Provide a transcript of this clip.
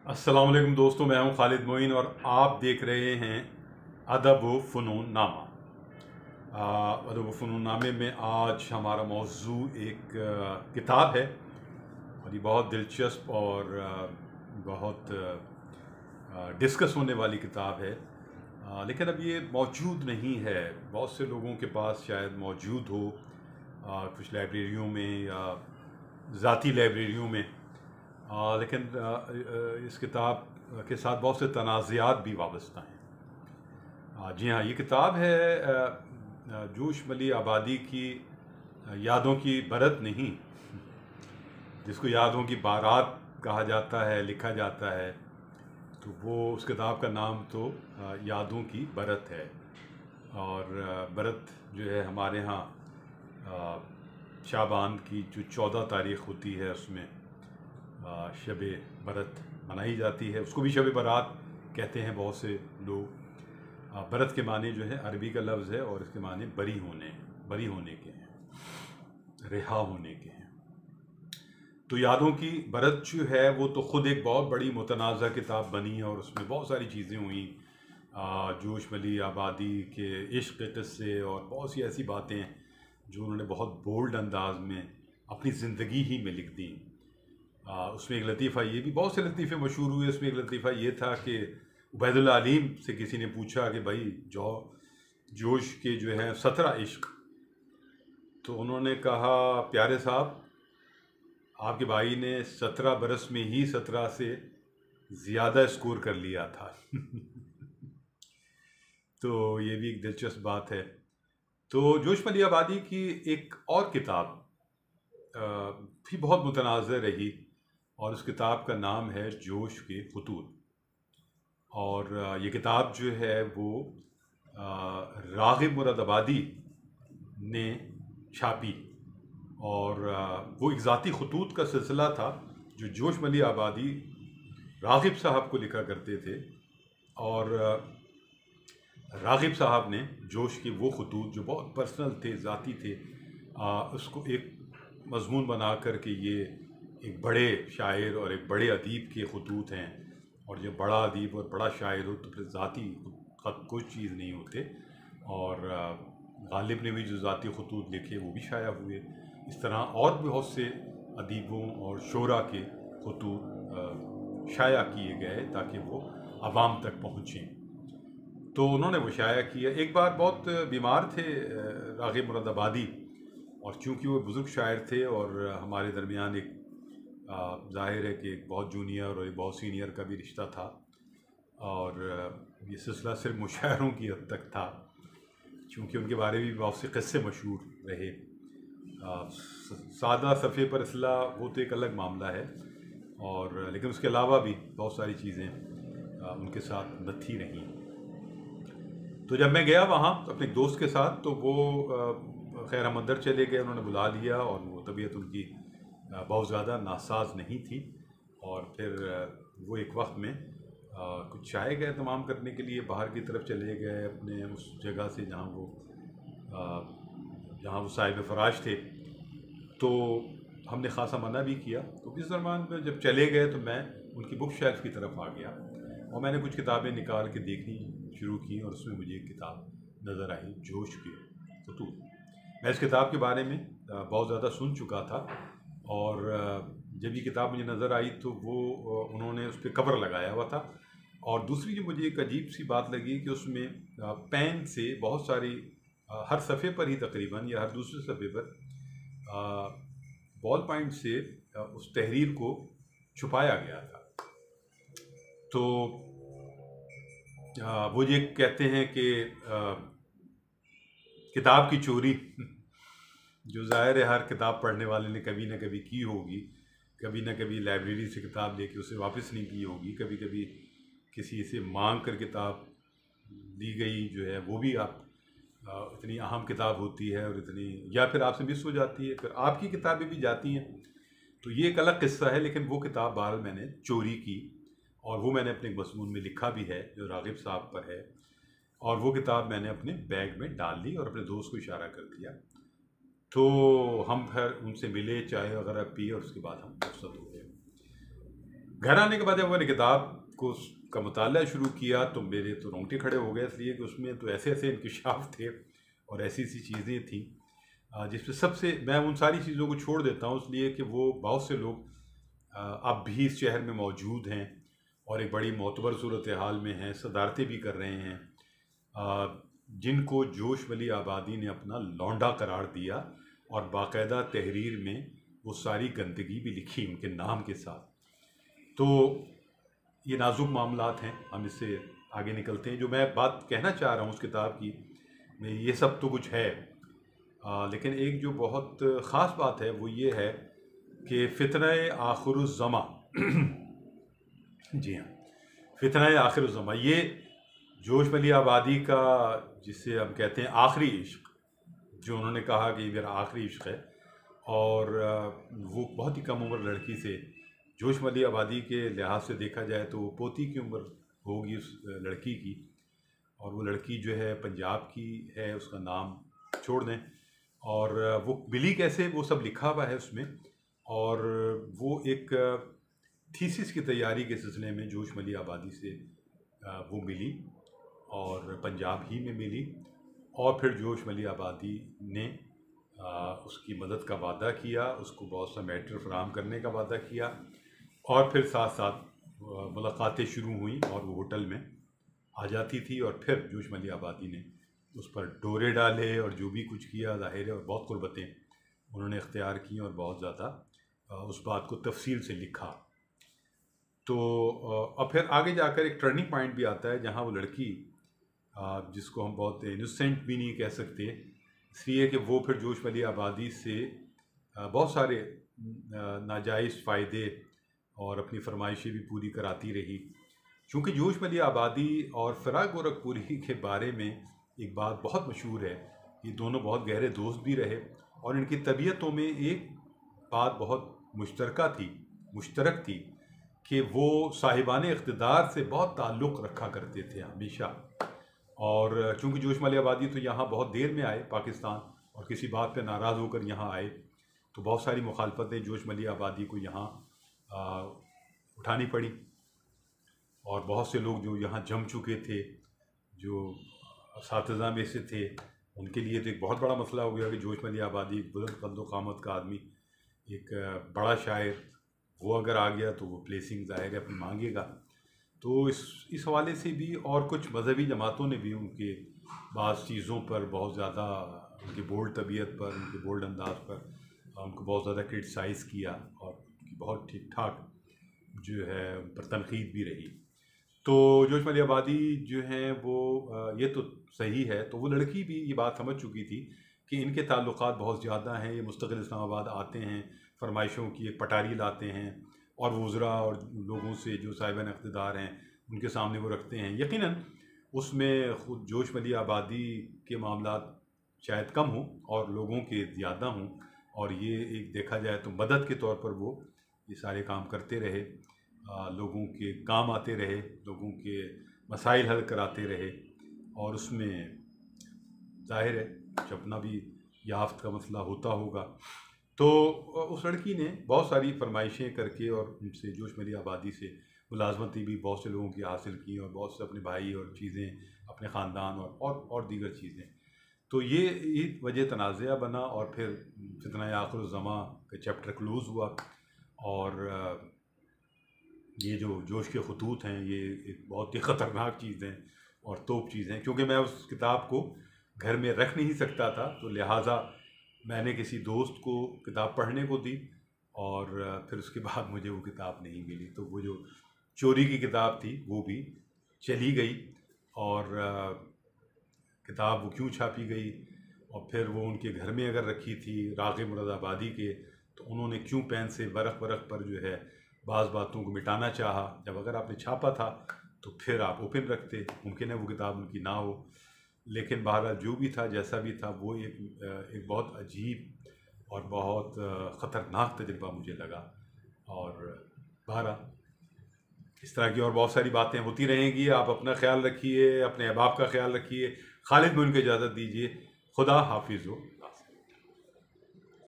السلام علیکم دوستوں، میں ہوں خالد معین اور آپ دیکھ رہے ہیں ادب و فنون نامہ۔ ادب و فنون نامے میں آج ہمارا موضوع ایک کتاب ہے اور یہ بہت دلچسپ اور بہت ڈسکس ہونے والی کتاب ہے، لیکن اب یہ موجود نہیں ہے۔ بہت سے لوگوں کے پاس شاید موجود ہو، کچھ لائبریریوں میں یا ذاتی لائبریریوں میں، لیکن اس کتاب کے ساتھ بہت سے تنازعات بھی وابستہ ہیں۔ جی ہاں، یہ کتاب ہے جوش ملی آبادی کی یادوں کی برت نہیں، جس کو یادوں کی بارات کہا جاتا ہے، لکھا جاتا ہے، تو وہ اس کتاب کا نام تو یادوں کی برت ہے۔ اور برت جو ہے ہمارے ہاں شعبان کی جو 14 تاریخ ہوتی ہے اس میں شب برت منائی جاتی ہے۔ اس کو بھی شب برات کہتے ہیں بہت سے لوگ۔ برت کے معنی جو ہے عربی کا لفظ ہے اور اس کے معنی بری ہونے کے ہیں، رہا ہونے کے ہیں۔ تو یادوں کی برت جو ہے وہ تو خود ایک بہت بڑی متنازع کتاب بنی اور اس میں بہت ساری چیزیں ہوئیں، جوش ملی آبادی کے عشق کے قصے اور بہت سی ایسی باتیں جو انہوں نے بہت بولڈ انداز میں اپنی زندگی ہی میں لکھ دیں۔ اس میں ایک لطیفہ یہ بھی، بہت سے لطیفے مشہور ہوئے، اس میں ایک لطیفہ یہ تھا کہ عبید اللہ علیم سے کسی نے پوچھا کہ بھائی جوش کے جو ہیں 17 عشق، تو انہوں نے کہا پیارے صاحب آپ کے بھائی نے 17 برس میں ہی 17 سے زیادہ اسکور کر لیا تھا۔ تو یہ بھی ایک دلچسپ بات ہے۔ تو جوش ملی آبادی کی ایک اور کتاب بھی بہت متنازع رہی اور اس کتاب کا نام ہے جوش کے خطوط۔ اور یہ کتاب جو ہے وہ راغب مراد آبادی نے چھاپی، اور وہ ایک ذاتی خطوط کا سلسلہ تھا جو جوش ملی آبادی راغب صاحب کو لکھا کرتے تھے، اور راغب صاحب نے جوش کے وہ خطوط جو بہت پرسنل تھے، ذاتی تھے، اس کو ایک مضمون بنا کر کے یہ ایک بڑے شاعر اور ایک بڑے ادیب کے خطوط ہیں، اور جب بڑا ادیب اور بڑا شاعر ہو تو پھر ذاتی خط کوئی چیز نہیں ہوتے۔ اور غالب نے بھی جو ذاتی خطوط لکھے وہ بھی شائع ہوئے، اس طرح اور بھی بہت سے ادیبوں اور شعراء کے خطوط شائع کیے گئے تاکہ وہ عوام تک پہنچیں۔ تو انہوں نے وہ شائع کیا۔ ایک بار بہت بیمار تھے راغب مراد آبادی، اور چونکہ وہ بزرگ شاعر تھے اور ہمارے درمیان ایک ظاہر ہے کہ ایک بہت جونیئر اور ایک بہت سینئر کا بھی رشتہ تھا، اور یہ سلسلہ صرف مشاعروں کی حد تک تھا، چونکہ ان کے بارے میں بھی بہت سے قصے مشہور رہے۔ سادہ صفحے پر اصلاح وہ تو ایک الگ معاملہ ہے، اور لیکن اس کے علاوہ بھی بہت ساری چیزیں ان کے ساتھ نتھی رہیں۔ تو جب میں گیا وہاں اپنے دوست کے ساتھ تو وہ خیر ہم اندر چلے گئے، انہوں نے بلا لیا، اور وہ طبیعت ان کی بہت زیادہ ناساز نہیں تھی، اور پھر وہ ایک وقت میں کچھ چائے کا اہتمام کرنے کے لیے باہر کی طرف چلے گئے اپنے اس جگہ سے جہاں وہ صاحب فراش تھے۔ تو ہم نے خاصا منع بھی کیا، تو اس زمان میں جب چلے گئے تو میں ان کی بک شیلف کی طرف آ گیا اور میں نے کچھ کتابیں نکال کے دیکھنی شروع کی، اور اس میں مجھے ایک کتاب نظر آئی، جوش کے خطوط۔ میں اس کتاب کے بارے میں بہت زیادہ سن چکا تھا، اور جب یہ کتاب مجھے نظر آئی تو وہ انہوں نے اس پہ کور لگایا ہوا تھا، اور دوسری جو مجھے ایک عجیب سی بات لگی کہ اس میں پین سے بہت ساری ہر صفحے پر ہی تقریباً یا ہر دوسرے صفحے پر بال پوائنٹ سے اس تحریر کو چھپایا گیا تھا۔ تو وہ یہ کہتے ہیں کہ کتاب کی چوری جو ظاہر ہے ہر کتاب پڑھنے والے نے کبھی نہ کبھی کی ہوگی، کبھی نہ کبھی لائبریری سے کتاب لے کے اسے واپس نہیں کی ہوگی، کبھی کبھی کسی سے مانگ کر کتاب دی گئی جو ہے وہ بھی آپ اتنی اہم کتاب ہوتی ہے اور اتنی، یا پھر آپ سے مس ہو جاتی ہے، پھر آپ کی کتابیں بھی جاتی ہیں، تو یہ ایک الگ قصہ ہے۔ لیکن وہ کتاب بہرحال میں نے چوری کی، اور وہ میں نے اپنے مضمون میں لکھا بھی ہے جو راغب صاحب پر ہے، اور وہ کتاب میں نے اپنے بیگ میں ڈال لی اور اپنے دوست کو اشارہ کر دیا۔ تو ہم پھر ان سے ملے، چائے وغیرہ پی، اور اس کے بعد ہم رخصت ہو گئے۔ घर आने के बाद जब मैंने किताब को का मुताला शुरू किया तो मेरे तो रोंगटे खड़े हो गए, इसलिए कि उसमें तो ऐसे ऐसे इंकशाफ थे और ऐसी ऐसी चीज़ें थी जिसमें सबसे मैं उन सारी चीज़ों को छोड़ देता हूँ इसलिए कि वो बहुत से लोग अब भी इस शहर में मौजूद हैं और एक बड़ी मोतबर सूरत हाल में हैं, सदारतें भी कर रहे हैं, जिनको जोश वली आबादी ने अपना लौंडा करार दिया और बाकायदा तहरीर में वो सारी गंदगी भी लिखी उनके नाम के साथ। तो ये नाजुक मामलात हैं, हम इससे आगे निकलते हैं। जो मैं बात कहना चाह रहा हूँ उस किताब की, में ये सब तो कुछ है, लेकिन एक जो बहुत ख़ास बात है वो ये है कि फ़ितने आखिरुज़्ज़मा जी हाँ, फ़ितने आखिरुज़्ज़मा ये जोश वली आबादी का जिसे हम कहते हैं आखिरी इश्क, जो उन्होंने कहा कि मेरा आखिरी इश्क है, और वो बहुत ही कम उम्र लड़की से, जोश वली आबादी के लिहाज से देखा जाए तो पोती की उम्र होगी उस लड़की की, और वो लड़की जो है पंजाब की है, उसका नाम छोड़ दें, और वो मिली कैसे वो सब लिखा हुआ है उसमें। और वो एक थीसिस की तैयारी के सिलसिले में जोश वली आबादी से वो मिली और पंजाब ही में मिली, और फिर जोश वली आबादी ने उसकी मदद का वादा किया, उसको बहुत सा मैटर फराहम करने का वादा किया, और फिर साथ साथ मुलाकातें शुरू हुई और वो होटल में आ जाती थी, और फिर जोश वली आबादी ने उस पर डोरे डाले और जो भी कुछ किया ज़ाहिर है, और बहुत कुर्बतें उन्होंने इख्तियार की और बहुत ज़्यादा उस बात को तफसील से लिखा। तो अब फिर आगे जाकर एक टर्निंग पॉइंट भी आता है जहाँ वो लड़की, जिसको हम बहुत इनोसेंट भी नहीं कह सकते, इसलिए कि वो फिर जोश वली आबादी से बहुत सारे नाजायज़ फ़ायदे और अपनी फरमाइशें भी पूरी कराती रही। चूँकि जोश वली आबादी और फ़राग गोरखपुरी के बारे में एक बात बहुत मशहूर है, ये दोनों बहुत गहरे दोस्त भी रहे, और इनकी तबीयतों में एक बात बहुत मुश्तरक थी कि वो साहिबान इक़्तिदार से बहुत ताल्लुक़ रखा करते थे हमेशा। और चूँकि जोश वली आबादी तो यहाँ बहुत देर में आए पाकिस्तान, और किसी बात पे नाराज़ होकर यहाँ आए, तो बहुत सारी मुखालफतें जोश वली आबादी को यहाँ उठानी पड़ी, और बहुत से लोग जो यहाँ जम चुके थे, जो असातिज़ा में से थे, उनके लिए तो एक बहुत बड़ा मसला हो गया कि जोश वली आबादी एक बुलंद कद्दो क़ामत का आदमी, एक बड़ा शायर, वो अगर आ गया तो वो प्लेसिंग ज़ाहिर है अपनी मांगेगा। तो इस हवाले से भी, और कुछ मजहबी जमातों ने भी उनके बाज़ चीज़ों पर बहुत ज़्यादा, उनकी बोल्ड तबीयत पर, उनके बोल्ड अंदाज पर उनको बहुत ज़्यादा क्रिटिसाइज़ किया, और उनकी बहुत ठीक ठाक जो है उन पर तनकीद भी रही। तो जोश वली आबादी जो हैं वो ये तो सही है, तो वो लड़की भी ये बात समझ चुकी थी कि इनके ताल्लुकात बहुत ज़्यादा हैं, ये मुस्तकिल इस्लामाबाद आते हैं, फरमाइशों की एक पटारी लाते हैं, और वज़रा और लोगों से जो साहिबान इक़्तिदार हैं उनके सामने वो रखते हैं। यकीनन उसमें ख़ुद जोश वली आबादी के मामलात शायद कम हों और लोगों के ज़्यादा हों, और ये एक देखा जाए तो मदद के तौर पर वो ये सारे काम करते रहे, लोगों के काम आते रहे, लोगों के मसाइल हल कराते रहे, और उसमें ज़ाहिर है कुछ अपना भी याफ्त का मसला होता होगा। तो उस लड़की ने बहुत सारी फरमाइशें करके और उनसे जोश वली आबादी से मुलाजमतें भी बहुत से लोगों की हासिल की, और बहुत से अपने भाई और चीज़ें, अपने ख़ानदान और दीगर चीज़ें। तो ये एक वजह तनाज़ा बना, और फिर फ़ितने आखिरुज़्ज़मा का चैप्टर क्लोज़ हुआ, और ये जो जोश के खतूत हैं ये एक बहुत ही ख़तरनाक चीज़ हैं और तोप चीज़ हैं। क्योंकि मैं उस किताब को घर में रख नहीं सकता था, तो लिहाजा मैंने किसी दोस्त को किताब पढ़ने को दी, और फिर उसके बाद मुझे वो किताब नहीं मिली। तो वो जो चोरी की किताब थी वो भी चली गई, और किताब वो क्यों छापी गई, और फिर वो उनके घर में अगर रखी थी राग़िब मुरादाबादी के, तो उन्होंने क्यों पेन से वरक़ पर जो है बाज़ बातों को मिटाना चाहा, जब अगर आपने छापा था तो फिर आप ओपन रखते, मुमकिन है वो किताब उनकी ना हो। लेकिन बहरहाल जो भी था, जैसा भी था, वो एक बहुत अजीब और बहुत ख़तरनाक तजुर्बा मुझे लगा। और बहरहाल इस तरह की और बहुत सारी बातें होती रहेंगी। आप अपना ख्याल रखिए, अपने अहबाब का ख्याल रखिए। खालिद में उनको इजाज़त दीजिए। खुदा हाफिज़ हो।